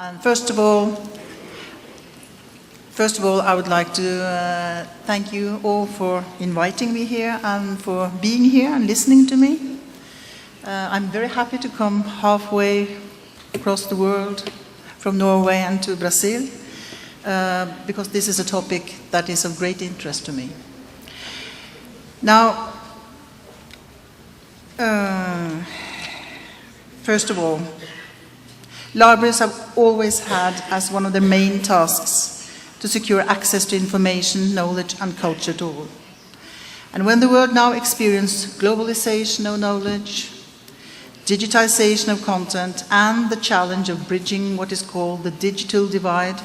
And first of all, I would like to thank you all for inviting me here and for being here and listening to me. I'm very happy to come halfway across the world from Norway and to Brazil because this is a topic that is of great interest to me. Now, first of all, libraries have always had as one of their main tasks to secure access to information, knowledge and culture to all. And when the world now experiences globalization of knowledge, digitization of content and the challenge of bridging what is called the digital divide,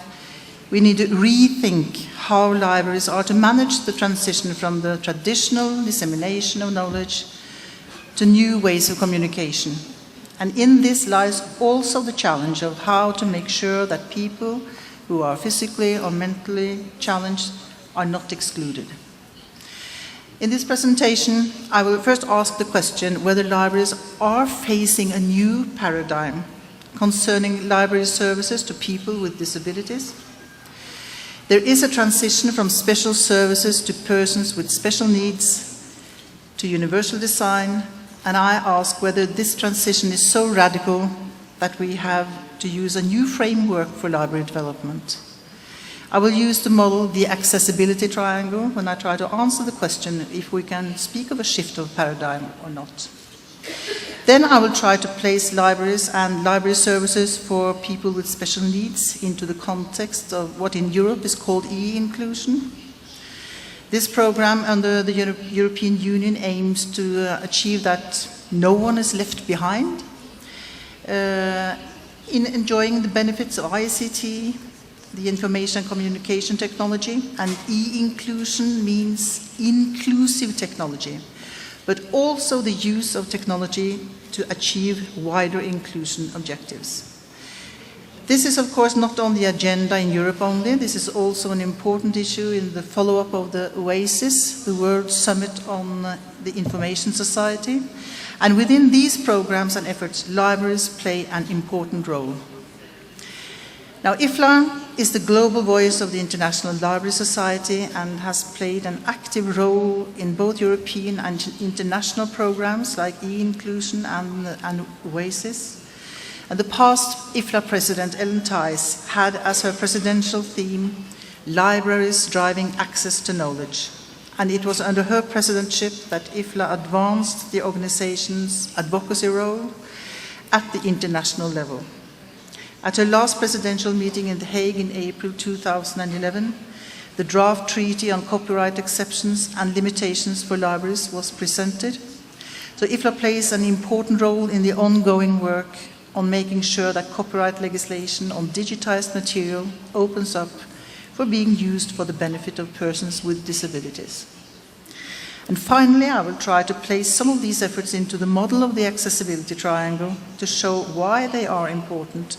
we need to rethink how libraries are to manage the transition from the traditional dissemination of knowledge to new ways of communication. And in this lies also the challenge of how to make sure that people who are physically or mentally challenged are not excluded. In this presentation, I will first ask the question whether libraries are facing a new paradigm concerning library services to people with disabilities. There is a transition from special services to persons with special needs to universal design, and I ask whether this transition is so radical that we have to use a new framework for library development. I will use the model, the accessibility triangle, when I try to answer the question if we can speak of a shift of paradigm or not. Then I will try to place libraries and library services for people with special needs into the context of what in Europe is called e-inclusion. This program under the European Union aims to achieve that no one is left behind in enjoying the benefits of ICT, the information and communication technology, and e-inclusion means inclusive technology, but also the use of technology to achieve wider inclusion objectives. This is, of course, not on the agenda in Europe only. This is also an important issue in the follow-up of the OASIS, the World Summit on the Information Society. And within these programs and efforts, libraries play an important role. Now, IFLA is the global voice of the International Library Society and has played an active role in both European and international programs like e-inclusion and OASIS. And the past IFLA president, Ellen Theis, had as her presidential theme, libraries driving access to knowledge. And it was under her presidentship that IFLA advanced the organization's advocacy role at the international level. At her last presidential meeting in The Hague in April 2011, the draft treaty on copyright exceptions and limitations for libraries was presented. So IFLA plays an important role in the ongoing work on making sure that copyright legislation on digitized material opens up for being used for the benefit of persons with disabilities. And finally, I will try to place some of these efforts into the model of the accessibility triangle to show why they are important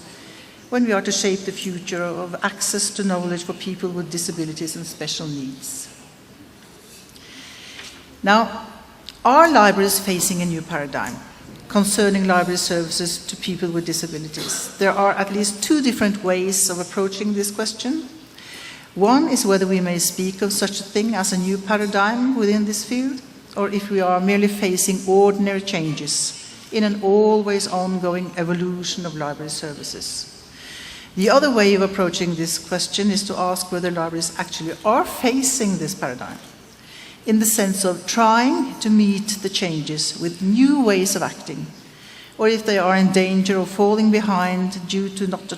when we are to shape the future of access to knowledge for people with disabilities and special needs. Now, are libraries facing a new paradigm concerning library services to people with disabilities? There are at least two different ways of approaching this question. One is whether we may speak of such a thing as a new paradigm within this field, or if we are merely facing ordinary changes in an always ongoing evolution of library services. The other way of approaching this question is to ask whether libraries actually are facing this paradigm, in the sense of trying to meet the changes with new ways of acting, or if they are in danger of falling behind due to not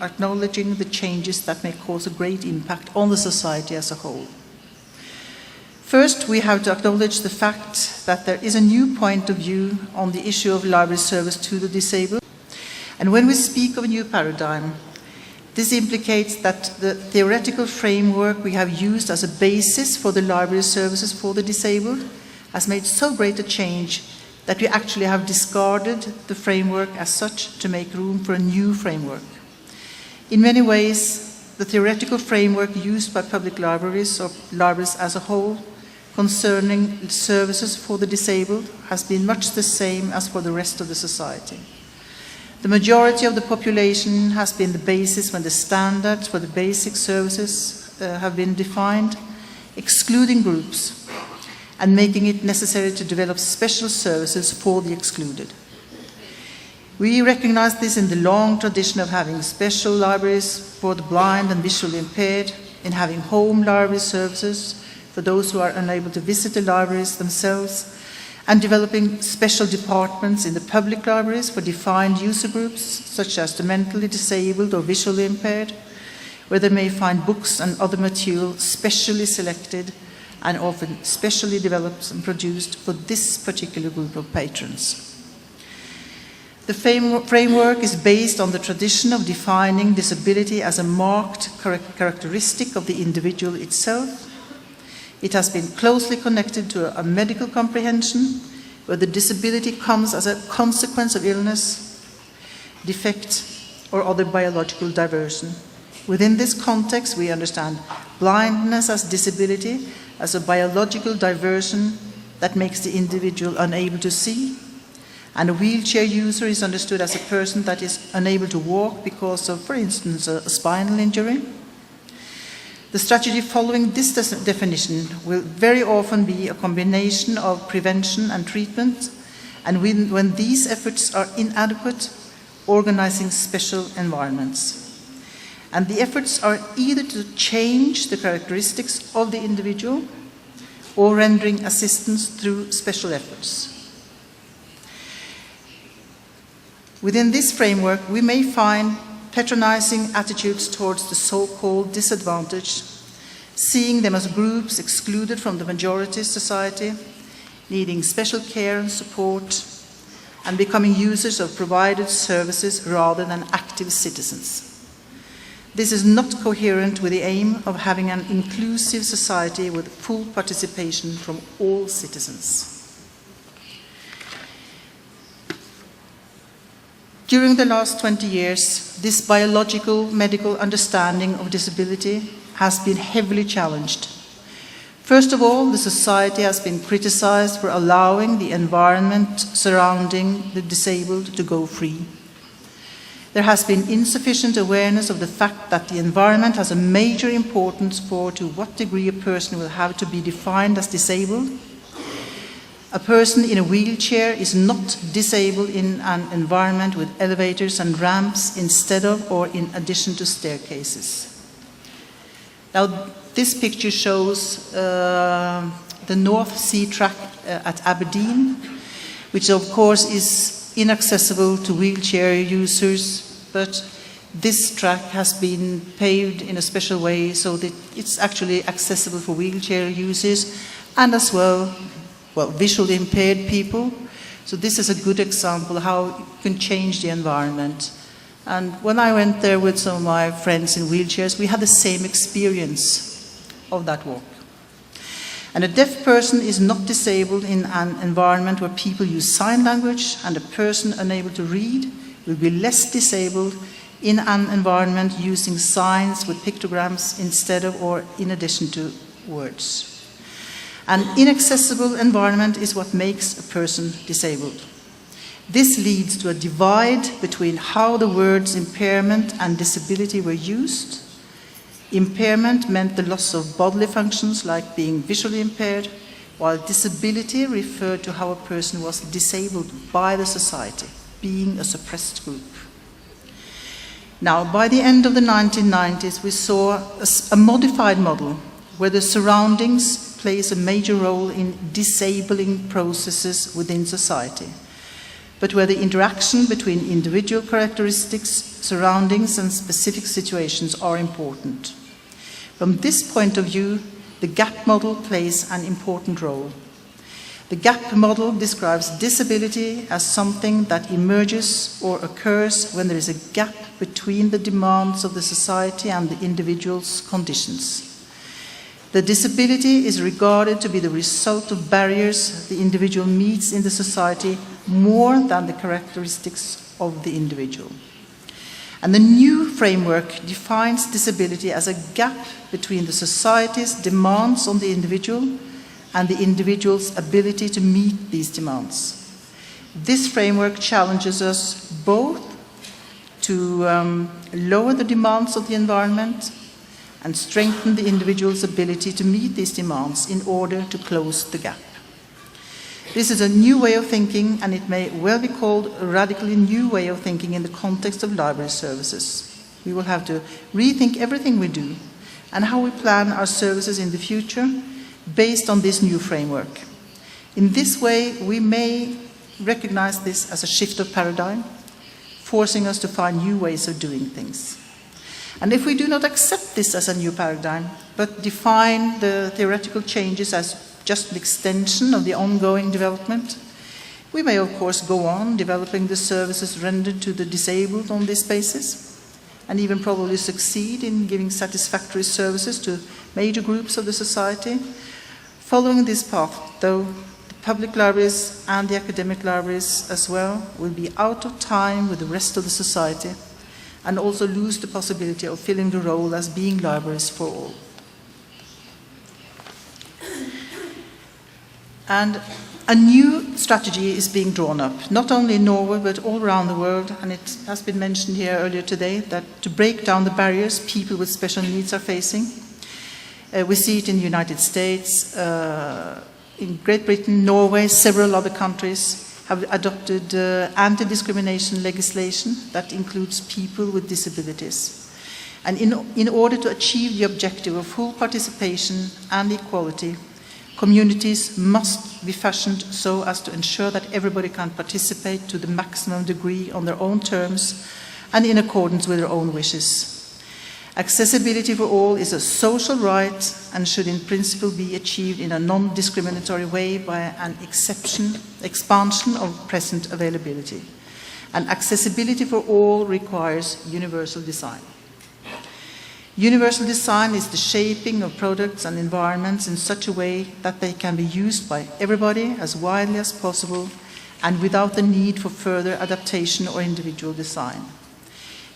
acknowledging the changes that may cause a great impact on the society as a whole. First, we have to acknowledge the fact that there is a new point of view on the issue of library service to the disabled. And when we speak of a new paradigm, this implicates that the theoretical framework we have used as a basis for the library services for the disabled has made so great a change that we actually have discarded the framework as such to make room for a new framework. In many ways, the theoretical framework used by public libraries or libraries as a whole concerning services for the disabled has been much the same as for the rest of the society. The majority of the population has been the basis when the standards for the basic services have been defined, excluding groups and making it necessary to develop special services for the excluded. We recognize this in the long tradition of having special libraries for the blind and visually impaired, in having home library services for those who are unable to visit the libraries themselves, and developing special departments in the public libraries for defined user groups, such as the mentally disabled or visually impaired, where they may find books and other material specially selected and often specially developed and produced for this particular group of patrons. The framework is based on the tradition of defining disability as a marked characteristic of the individual itself. It has been closely connected to a medical comprehension where the disability comes as a consequence of illness, defect, or other biological diversion. Within this context, we understand blindness as disability, as a biological diversion that makes the individual unable to see, and a wheelchair user is understood as a person that is unable to walk because of, for instance, a spinal injury. The strategy following this definition will very often be a combination of prevention and treatment, and when these efforts are inadequate, organizing special environments. And the efforts are either to change the characteristics of the individual or rendering assistance through special efforts. Within this framework, we may find patronizing attitudes towards the so-called disadvantaged, seeing them as groups excluded from the majority society, needing special care and support, and becoming users of provided services rather than active citizens. This is not coherent with the aim of having an inclusive society with full participation from all citizens. During the last 20 years, this biological medical understanding of disability has been heavily challenged. First of all, the society has been criticized for allowing the environment surrounding the disabled to go free. There has been insufficient awareness of the fact that the environment has a major importance for to what degree a person will have to be defined as disabled. A person in a wheelchair is not disabled in an environment with elevators and ramps instead of or in addition to staircases. Now, this picture shows the North Sea track at Aberdeen, which of course is inaccessible to wheelchair users, but this track has been paved in a special way so that it's actually accessible for wheelchair users and as well, visually impaired people. So this is a good example of how you can change the environment. And when I went there with some of my friends in wheelchairs, we had the same experience of that walk. And a deaf person is not disabled in an environment where people use sign language, and a person unable to read will be less disabled in an environment using signs with pictograms instead of or in addition to words. An inaccessible environment is what makes a person disabled. This leads to a divide between how the words impairment and disability were used. Impairment meant the loss of bodily functions like being visually impaired, while disability referred to how a person was disabled by the society, being a suppressed group. Now, by the end of the 1990s, we saw a modified model where the surroundings plays a major role in disabling processes within society, but where the interaction between individual characteristics, surroundings, and specific situations are important. From this point of view, the GAP model plays an important role. The GAP model describes disability as something that emerges or occurs when there is a gap between the demands of the society and the individual's conditions. The disability is regarded to be the result of barriers the individual meets in the society more than the characteristics of the individual. And the new framework defines disability as a gap between the society's demands on the individual and the individual's ability to meet these demands. This framework challenges us both to lower the demands of the environment and strengthen the individual's ability to meet these demands in order to close the gap. This is a new way of thinking, and it may well be called a radically new way of thinking in the context of library services. We will have to rethink everything we do and how we plan our services in the future based on this new framework. In this way, we may recognize this as a shift of paradigm, forcing us to find new ways of doing things. And if we do not accept this as a new paradigm, but define the theoretical changes as just an extension of the ongoing development, we may of course go on developing the services rendered to the disabled on this basis, and even probably succeed in giving satisfactory services to major groups of the society. Following this path, though, the public libraries and the academic libraries as well will be out of time with the rest of the society, and also lose the possibility of filling the role as being libraries for all. And a new strategy is being drawn up, not only in Norway, but all around the world, and it has been mentioned here earlier today, that to break down the barriers people with special needs are facing. We see it in the United States, in Great Britain, Norway, several other countries have adopted anti-discrimination legislation that includes people with disabilities. And in order to achieve the objective of full participation and equality, communities must be fashioned so as to ensure that everybody can participate to the maximum degree on their own terms and in accordance with their own wishes. Accessibility for all is a social right and should in principle be achieved in a non-discriminatory way by an expansion of present availability. And accessibility for all requires universal design. Universal design is the shaping of products and environments in such a way that they can be used by everybody as widely as possible and without the need for further adaptation or individual design.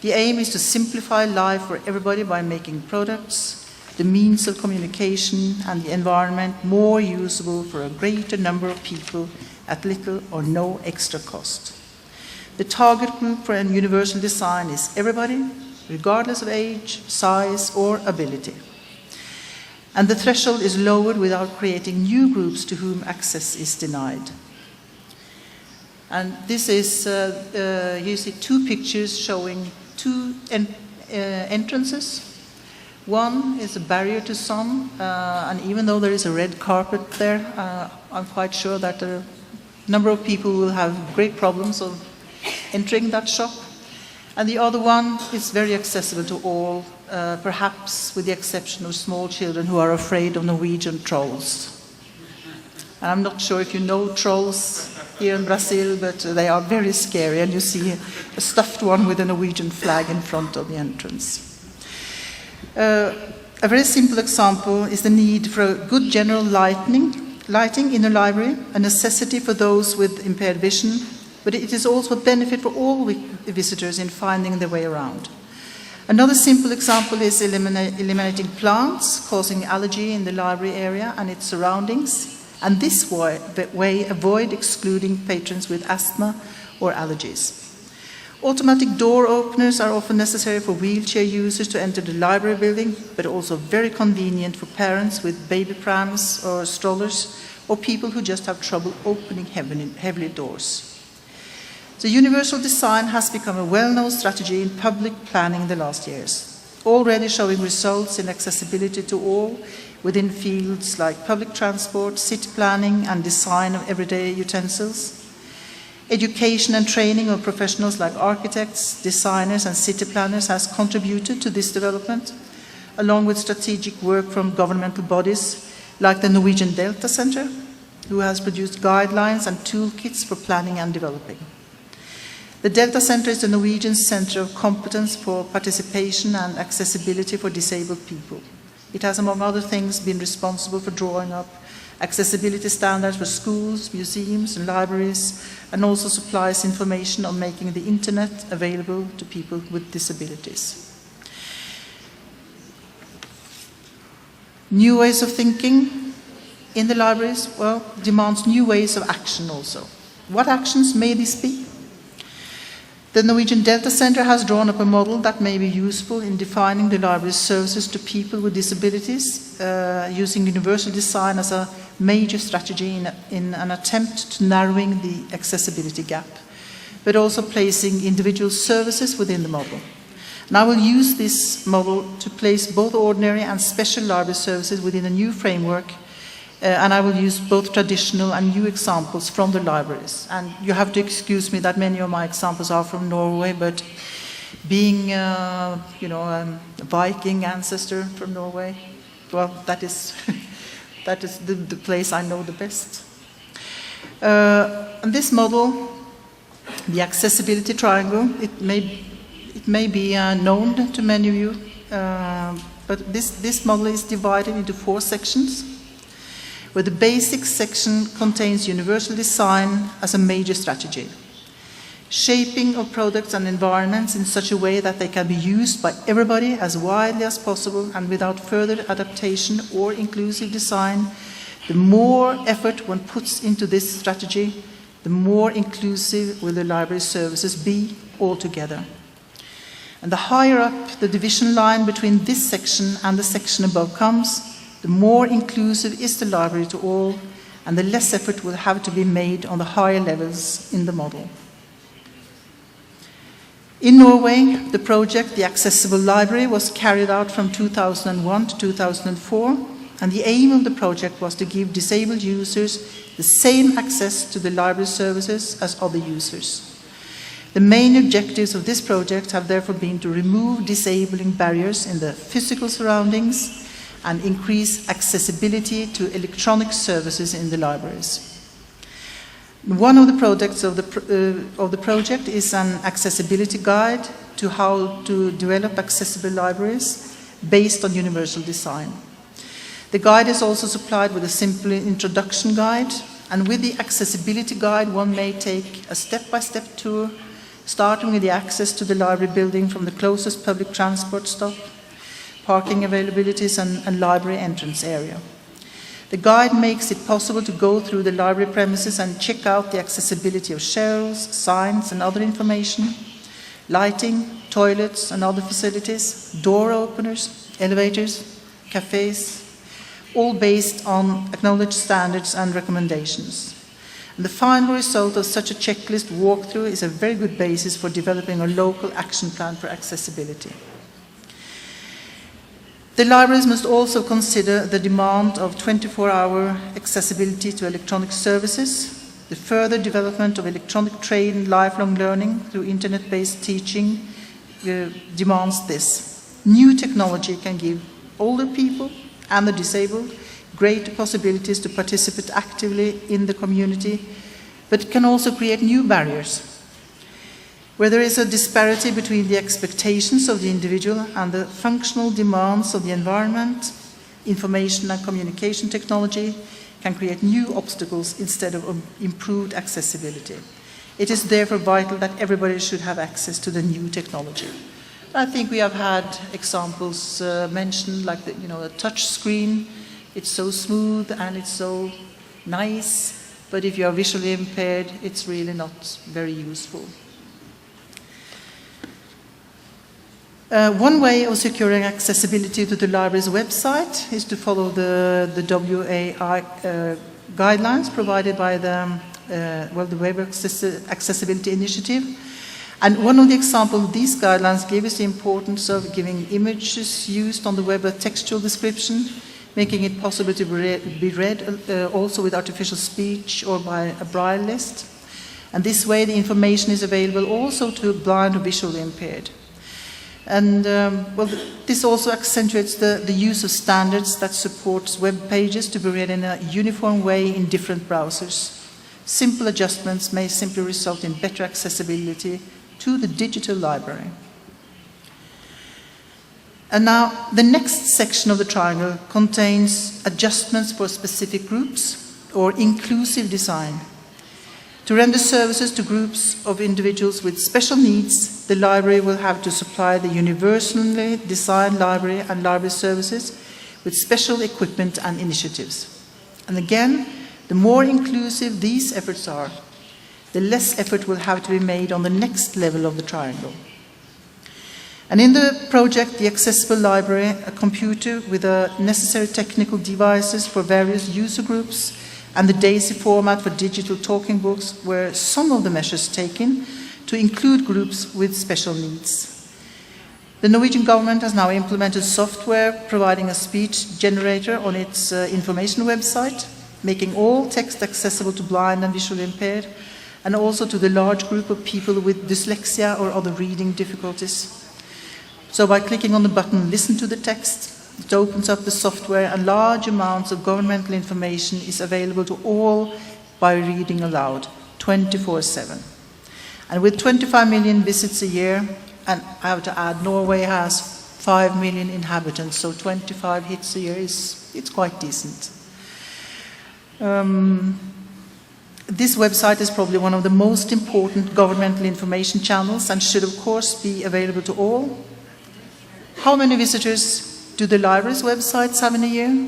The aim is to simplify life for everybody by making products, the means of communication, and the environment more usable for a greater number of people at little or no extra cost. The target group for a universal design is everybody, regardless of age, size, or ability. And the threshold is lowered without creating new groups to whom access is denied. And this is, you see two pictures showing two entrances. One is a barrier to some, and even though there is a red carpet there, I'm quite sure that a number of people will have great problems of entering that shop. And the other one is very accessible to all, perhaps with the exception of small children who are afraid of Norwegian trolls. And I'm not sure if you know trolls here in Brazil, but they are very scary, and you see a stuffed one with a Norwegian flag in front of the entrance. A very simple example is the need for a good general lighting in a library, a necessity for those with impaired vision, but it is also a benefit for all visitors in finding their way around. Another simple example is eliminating plants causing allergy in the library area and its surroundings, and this way avoid excluding patrons with asthma or allergies. Automatic door openers are often necessary for wheelchair users to enter the library building, but also very convenient for parents with baby prams or strollers, or people who just have trouble opening heavy doors. The universal design has become a well-known strategy in public planning in the last years, already showing results in accessibility to all within fields like public transport, city planning, and design of everyday utensils. Education and training of professionals like architects, designers, and city planners has contributed to this development, along with strategic work from governmental bodies like the Norwegian Delta Center, who has produced guidelines and toolkits for planning and developing. The Delta Center is the Norwegian Center of Competence for Participation and Accessibility for Disabled People. It has, among other things, been responsible for drawing up accessibility standards for schools, museums, and libraries, and also supplies information on making the internet available to people with disabilities. New ways of thinking in the libraries, well, demands new ways of action also. What actions may this be? The Norwegian Delta Center has drawn up a model that may be useful in defining the library's services to people with disabilities, using universal design as a major strategy in an attempt to narrowing the accessibility gap, but also placing individual services within the model. And I will use this model to place both ordinary and special library services within a new framework, and I will use both traditional and new examples from the libraries. And you have to excuse me that many of my examples are from Norway, but being, a Viking ancestor from Norway, well, that is, that is the place I know the best. And this model, the accessibility triangle, it may be known to many of you, but this model is divided into 4 sections, where the basic section contains universal design as a major strategy. Shaping of products and environments in such a way that they can be used by everybody as widely as possible and without further adaptation or inclusive design. The more effort one puts into this strategy, the more inclusive will the library services be altogether. And the higher up the division line between this section and the section above comes, the more inclusive is the library to all, and the less effort will have to be made on the higher levels in the model. In Norway, the project, The Accessible Library, was carried out from 2001 to 2004, and the aim of the project was to give disabled users the same access to the library services as other users. The main objectives of this project have therefore been to remove disabling barriers in the physical surroundings and increase accessibility to electronic services in the libraries. One of the projects of the project is an accessibility guide to how to develop accessible libraries based on universal design. The guide is also supplied with a simple introduction guide, and with the accessibility guide one may take a step-by-step tour, starting with the access to the library building from the closest public transport stop, parking availabilities and library entrance area. The guide makes it possible to go through the library premises and check out the accessibility of shelves, signs and other information, lighting, toilets and other facilities, door openers, elevators, cafes, all based on acknowledged standards and recommendations. And the final result of such a checklist walkthrough is a very good basis for developing a local action plan for accessibility. The libraries must also consider the demand of 24-hour accessibility to electronic services. The further development of electronic trade and lifelong learning through internet-based teaching demands this. New technology can give older people and the disabled greater possibilities to participate actively in the community, but it can also create new barriers. Where there is a disparity between the expectations of the individual and the functional demands of the environment, information and communication technology can create new obstacles instead of improved accessibility. It is therefore vital that everybody should have access to the new technology. I think we have had examples mentioned, like the touch screen. It's so smooth and it's so nice, but if you are visually impaired, it's really not very useful. One way of securing accessibility to the library's website is to follow the WAI guidelines provided by the Web Accessibility Initiative. And one of the examples these guidelines give is the importance of giving images used on the web a textual description, making it possible to be read also with artificial speech or by a braille list. And this way the information is available also to blind or visually impaired. And this also accentuates the use of standards that supports web pages to be read in a uniform way in different browsers. Simple adjustments may simply result in better accessibility to the digital library. And now the next section of the triangle contains adjustments for specific groups or inclusive design. To render services to groups of individuals with special needs, the library will have to supply the universally designed library and library services with special equipment and initiatives. And again, the more inclusive these efforts are, the less effort will have to be made on the next level of the triangle. And in the project, the Accessible Library, a computer with the necessary technical devices for various user groups, and the DAISY format for digital talking books were some of the measures taken to include groups with special needs. The Norwegian government has now implemented software providing a speech generator on its information website, making all text accessible to blind and visually impaired, and also to the large group of people with dyslexia or other reading difficulties. So by clicking on the button, listen to the text, it opens up the software, and large amounts of governmental information is available to all by reading aloud, 24/7. And with 25 million visits a year, and I have to add, Norway has 5 million inhabitants, so 25 hits a year it's quite decent. This website is probably one of the most important governmental information channels and should of course be available to all. How many visitors do the library's websites have in a year?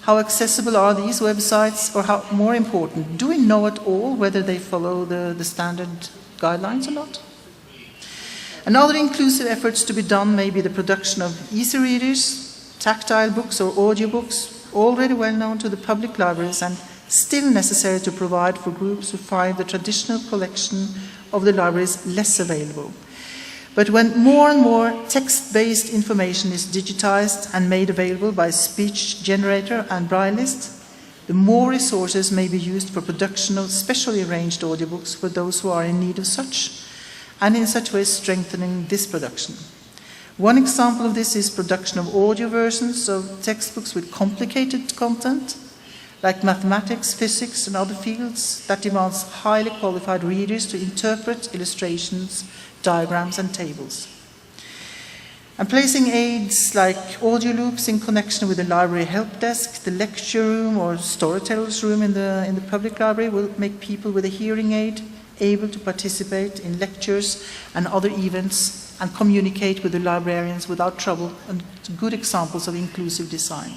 How accessible are these websites? Or how, more important, do we know at all whether they follow the standard guidelines or not? And other inclusive efforts to be done may be the production of easy readers, tactile books or audiobooks, already well known to the public libraries and still necessary to provide for groups who find the traditional collection of the libraries less available. But when more and more text-based information is digitized and made available by speech generator and braillist, the more resources may be used for production of specially arranged audiobooks for those who are in need of such, and in such ways strengthening this production. One example of this is production of audio versions of textbooks with complicated content, like mathematics, physics, and other fields that demands highly qualified readers to interpret illustrations, diagrams, and tables. And placing aids like audio loops in connection with the library help desk, the lecture room, or storyteller's room in the public library will make people with a hearing aid able to participate in lectures and other events and communicate with the librarians without trouble, and good examples of inclusive design.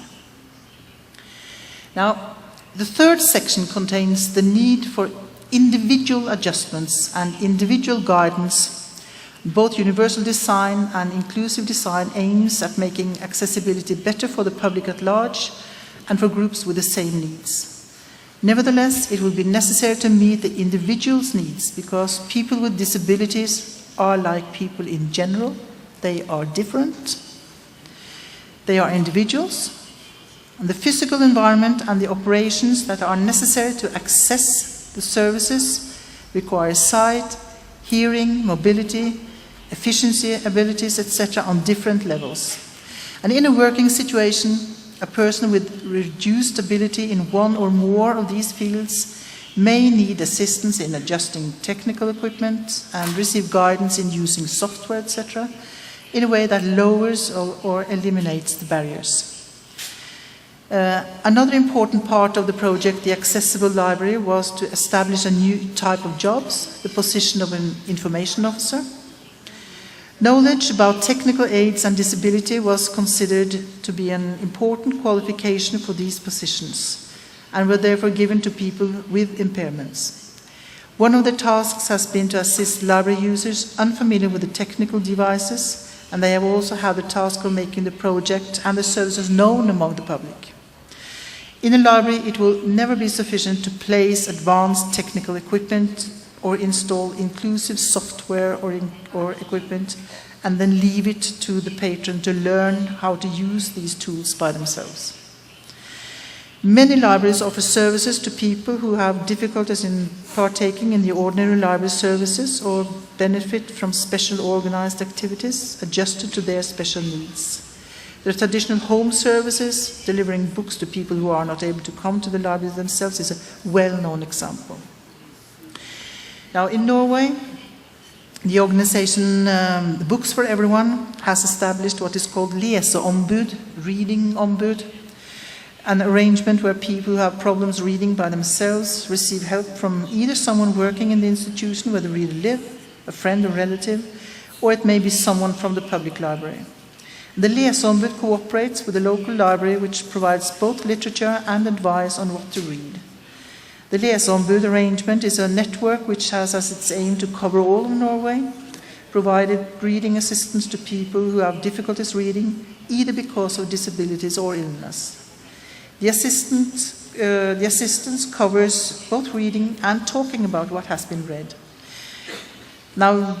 Now, the third section contains the need for individual adjustments and individual guidance. Both universal design and inclusive design aims at making accessibility better for the public at large and for groups with the same needs. Nevertheless, it will be necessary to meet the individual's needs because people with disabilities are like people in general. They are different. They are individuals. And the physical environment and the operations that are necessary to access the services require sight, hearing, mobility, efficiency, abilities, etc. on different levels. And in a working situation, a person with reduced ability in one or more of these fields may need assistance in adjusting technical equipment and receive guidance in using software, etc., in a way that lowers or eliminates the barriers. Another important part of the project, the Accessible Library, was to establish a new type of jobs, the position of an information officer. Knowledge about technical aids and disability was considered to be an important qualification for these positions and were therefore given to people with impairments. One of the tasks has been to assist library users unfamiliar with the technical devices, and they have also had the task of making the project and the services known among the public. In a library, it will never be sufficient to place advanced technical equipment or install inclusive software or equipment and then leave it to the patron to learn how to use these tools by themselves. Many libraries offer services to people who have difficulties in partaking in the ordinary library services or benefit from special organized activities adjusted to their special needs. The traditional home services, delivering books to people who are not able to come to the library themselves, is a well-known example. Now, in Norway, the organization Books for Everyone has established what is called leseombud, reading ombud, an arrangement where people who have problems reading by themselves receive help from either someone working in the institution where the reader lives, a friend or relative, or it may be someone from the public library. The leseombud cooperates with the local library, which provides both literature and advice on what to read. The Leseombud arrangement is a network which has as its aim to cover all of Norway, provided reading assistance to people who have difficulties reading, either because of disabilities or illness. The assistance covers both reading and talking about what has been read. Now,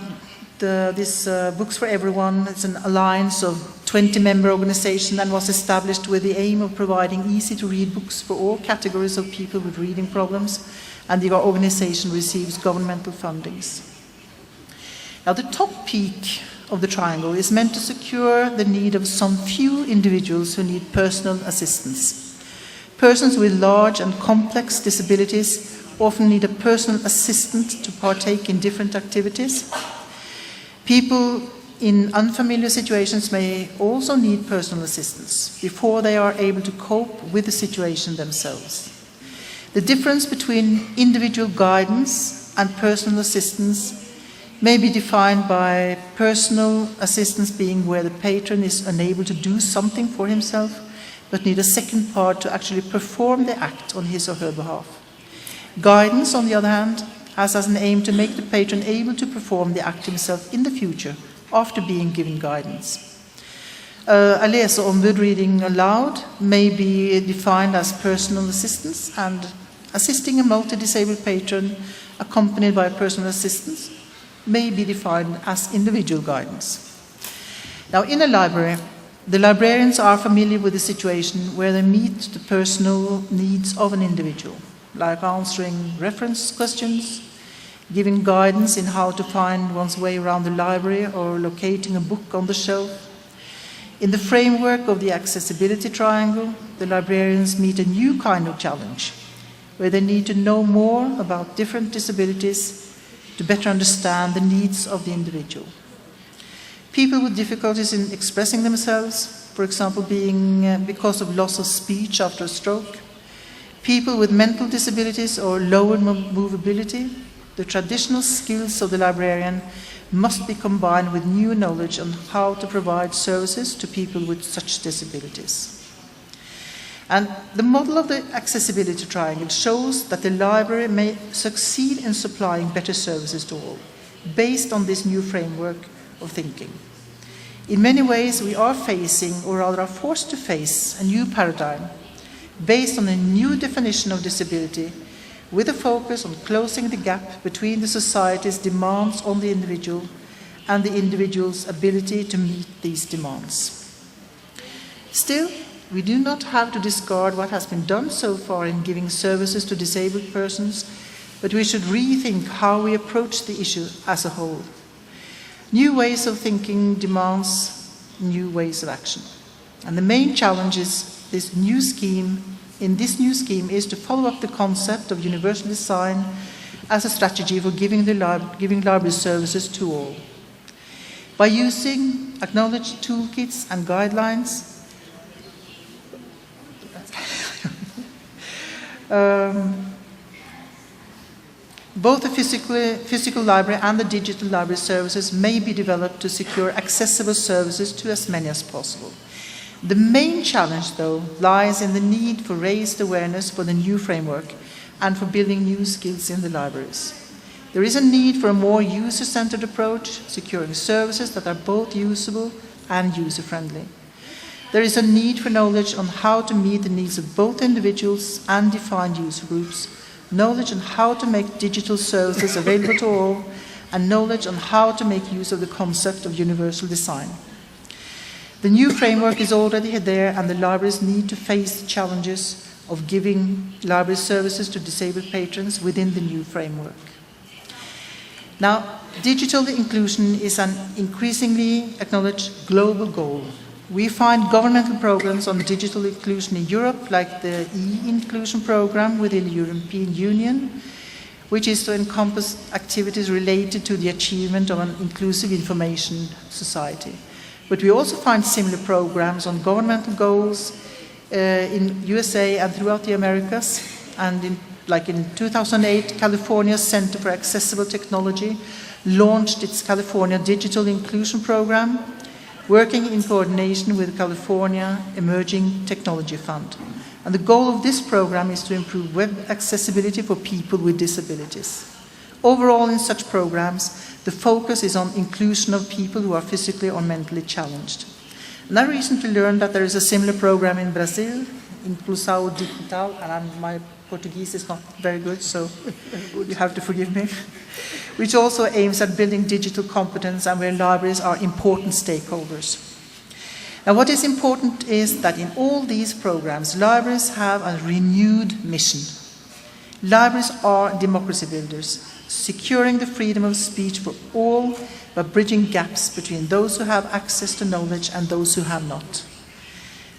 this Books for Everyone is an alliance of 20-member organizations and was established with the aim of providing easy-to-read books for all categories of people with reading problems, and the organization receives governmental fundings. Now, the top peak of the triangle is meant to secure the need of some few individuals who need personal assistance. Persons with large and complex disabilities often need a personal assistant to partake in different activities. People in unfamiliar situations may also need personal assistance before they are able to cope with the situation themselves. The difference between individual guidance and personal assistance may be defined by personal assistance being where the patron is unable to do something for himself but need a second part to actually perform the act on his or her behalf. Guidance, on the other hand, has as an aim to make the patron able to perform the act himself in the future after being given guidance. A leseombud reading aloud may be defined as personal assistance, and assisting a multi-disabled patron accompanied by a personal assistance may be defined as individual guidance. Now, in a library, the librarians are familiar with the situation where they meet the personal needs of an individual, like answering reference questions, giving guidance in how to find one's way around the library, or locating a book on the shelf. In the framework of the accessibility triangle, the librarians meet a new kind of challenge, where they need to know more about different disabilities to better understand the needs of the individual. People with difficulties in expressing themselves, for example, because of loss of speech after a stroke, people with mental disabilities or lowered movability, the traditional skills of the librarian must be combined with new knowledge on how to provide services to people with such disabilities. And the model of the accessibility triangle shows that the library may succeed in supplying better services to all, based on this new framework of thinking. In many ways, we are facing, or rather are forced to face, a new paradigm based on a new definition of disability, with a focus on closing the gap between the society's demands on the individual and the individual's ability to meet these demands. Still, we do not have to discard what has been done so far in giving services to disabled persons, but we should rethink how we approach the issue as a whole. New ways of thinking demands new ways of action. And the main challenge is in this new scheme is to follow up the concept of universal design as a strategy for giving library services to all. By using acknowledged toolkits and guidelines, both the physical library and the digital library services may be developed to secure accessible services to as many as possible. The main challenge, though, lies in the need for raised awareness for the new framework and for building new skills in the libraries. There is a need for a more user-centered approach, securing services that are both usable and user-friendly. There is a need for knowledge on how to meet the needs of both individuals and defined user groups, knowledge on how to make digital services available to all, and knowledge on how to make use of the concept of universal design. The new framework is already there, and the libraries need to face the challenges of giving library services to disabled patrons within the new framework. Now, digital inclusion is an increasingly acknowledged global goal. We find governmental programs on digital inclusion in Europe, like the e-inclusion program within the European Union, which is to encompass activities related to the achievement of an inclusive information society. But we also find similar programs on governmental goals in USA and throughout the Americas. And in 2008, California's Center for Accessible Technology launched its California Digital Inclusion Program, working in coordination with the California Emerging Technology Fund. And the goal of this program is to improve web accessibility for people with disabilities. Overall, in such programs, the focus is on inclusion of people who are physically or mentally challenged. And I recently learned that there is a similar program in Brazil, Inclusão Digital, and my Portuguese is not very good, so you have to forgive me, which also aims at building digital competence and where libraries are important stakeholders. Now, what is important is that in all these programs, libraries have a renewed mission. Libraries are democracy builders, securing the freedom of speech for all by bridging gaps between those who have access to knowledge and those who have not.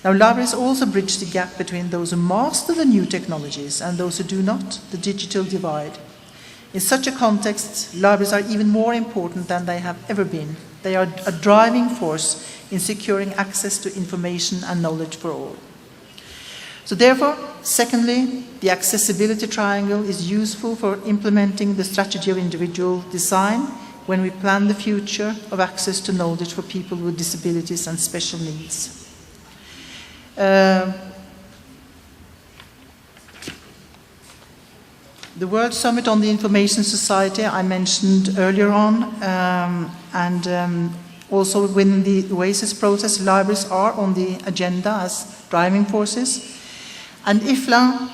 Now, libraries also bridge the gap between those who master the new technologies and those who do not, the digital divide. In such a context, libraries are even more important than they have ever been. They are a driving force in securing access to information and knowledge for all. So therefore, secondly, the accessibility triangle is useful for implementing the strategy of individual design when we plan the future of access to knowledge for people with disabilities and special needs. The World Summit on the Information Society I mentioned earlier on, and also within the OASIS process, libraries are on the agenda as driving forces. And IFLA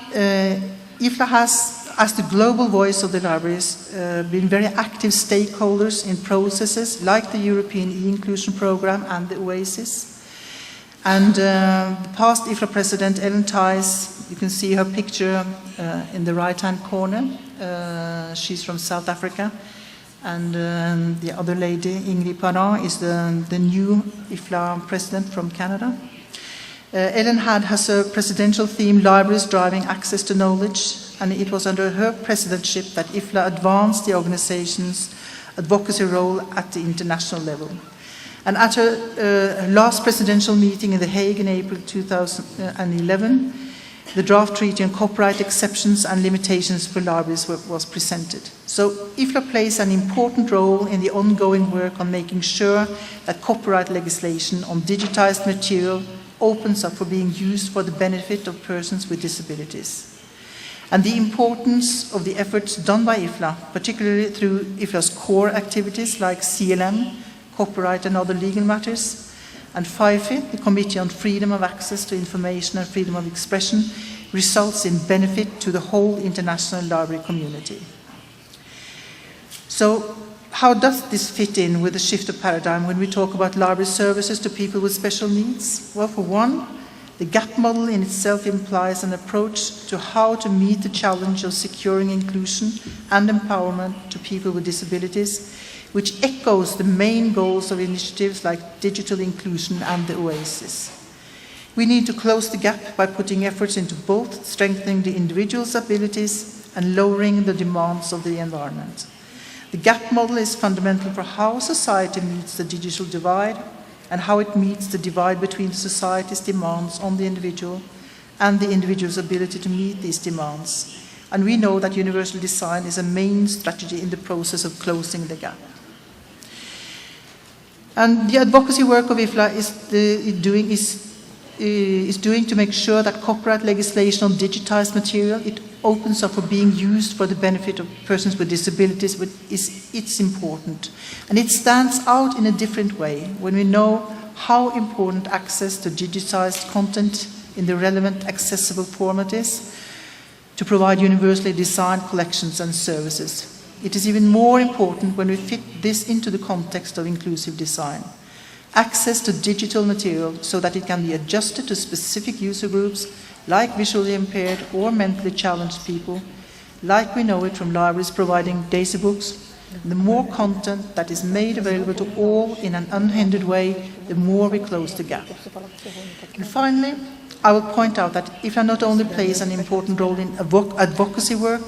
has, as the global voice of the libraries, been very active stakeholders in processes like the European E-Inclusion Programme and the OASIS. And the past IFLA president, Ellen Theis, you can see her picture in the right-hand corner. She's from South Africa. And the other lady, Ingrid Parent, is the new IFLA president from Canada. Ellen had as her presidential theme, Libraries Driving Access to Knowledge, and it was under her presidency that IFLA advanced the organization's advocacy role at the international level. And at her last presidential meeting in The Hague in April 2011, the draft treaty on copyright exceptions and limitations for libraries was presented. So IFLA plays an important role in the ongoing work on making sure that copyright legislation on digitized material opens up for being used for the benefit of persons with disabilities. And the importance of the efforts done by IFLA, particularly through IFLA's core activities like CLM, copyright and other legal matters, and FIFI, the Committee on Freedom of Access to Information and Freedom of Expression, results in benefit to the whole international library community. So, how does this fit in with the shift of paradigm when we talk about library services to people with special needs? Well, for one, the gap model in itself implies an approach to how to meet the challenge of securing inclusion and empowerment to people with disabilities, which echoes the main goals of initiatives like digital inclusion and the OASIS. We need to close the gap by putting efforts into both strengthening the individual's abilities and lowering the demands of the environment. The gap model is fundamental for how society meets the digital divide and how it meets the divide between society's demands on the individual and the individual's ability to meet these demands. And we know that universal design is a main strategy in the process of closing the gap. And the advocacy work of IFLA is doing to make sure that copyright legislation on digitized material, it opens up for being used for the benefit of persons with disabilities, it's important. And it stands out in a different way when we know how important access to digitized content in the relevant accessible format is to provide universally designed collections and services. It is even more important when we fit this into the context of inclusive design. Access to digital material so that it can be adjusted to specific user groups like visually impaired or mentally challenged people, like we know it from libraries providing DAISY books. The more content that is made available to all in an unhindered way, the more we close the gap. And finally, I will point out that IFLA not only plays an important role in advocacy work,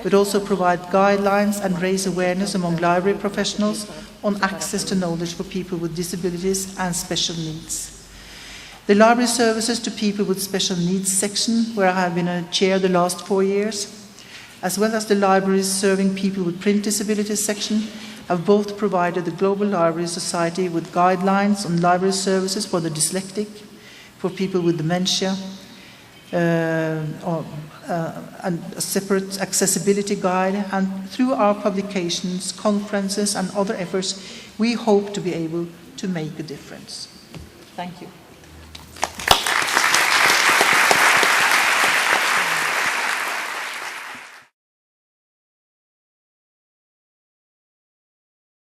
but also provide guidelines and raise awareness among library professionals on access to knowledge for people with disabilities and special needs. The Library Services to People with Special Needs section, where I have been a chair the last 4 years, as well as the Libraries Serving People with Print Disabilities section, have both provided the Global Library Society with guidelines on library services for the dyslexic, for people with dementia, and a separate accessibility guide, and through our publications, conferences, and other efforts, we hope to be able to make a difference. Thank you.